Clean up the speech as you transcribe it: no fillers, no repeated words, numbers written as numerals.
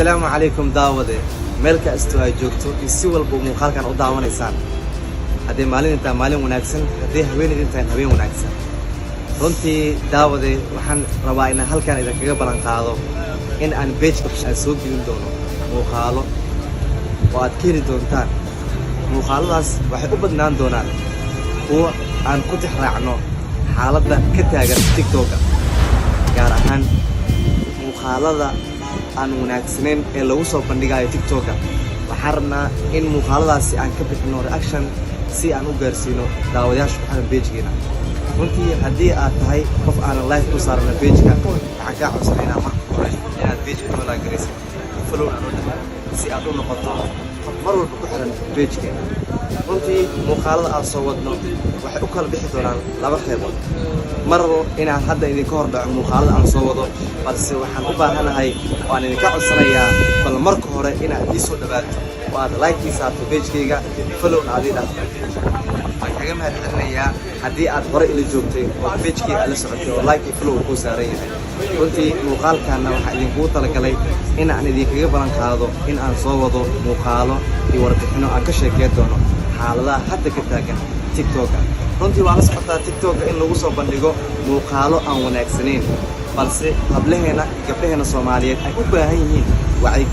السلام عليكم داودة ملك استوى جوكتو يسوى المقال كان قدامنا إنسان هذه مالين أنت مالين وناكسن هذه هوين أنت هوين وناكسن runtii daawade waxaan rabaa in halkan idin kaga balan qaado in aan page ka soo gelin doono muuqaalo oo aad kiri doontaan muuqaaladaas waxay u badnaan doonaan oo aan ku tixraacno xaaladda ka taagan TikTok gaar ahaan muuqaalada aan wanaagsaneyn ee lagu soo bandhigayo TikTok waxaan rabnaa in muuqaaladaasi aan ka bixino reaction si aan u gaarsiino daawadayaasha waxaan page-geena runtii haddii aad tahay qof aan live ku saarno page-ka waxaan kaa codsanaynaa marka hore inaad page-ka noo laagaraysid follow aan u dhamaan si aad u noqoto qof mar walba ku xiran page-keena runtii muuqaalada aan soo wadno waxay u kala bixi doonaan laba qaybood mar rabo inaan hadda idinka hordhaco muuqaalada aan soo wado balse waxaan u baahanahay oo aan idinka codsanayaa bal marka hore inaad ii soo dhawaato oo aad like ii saarto page-kayga follow aad ii dhaafto waxaan kaga mahadcelinayaa haddii aad hore ila joogtay oo page-kayga la socotay oo like iyo follow kuu saaran yahay runtii muuqaalkaana waxaa idinkugu talagalay in aan idinkaga balan qaado in aan soo wado muuqaalo iyo warbixino aan ka sheekeyn doono xaaladaha hadda ka taagan TikTok runtii waa la socotaa TikTok in lagu soo bandhigo muuqaalo aan wanaagsanayn balse hablaheena iyo gabdhaheena Soomaaliyeed ay u baahan yihiin wacyi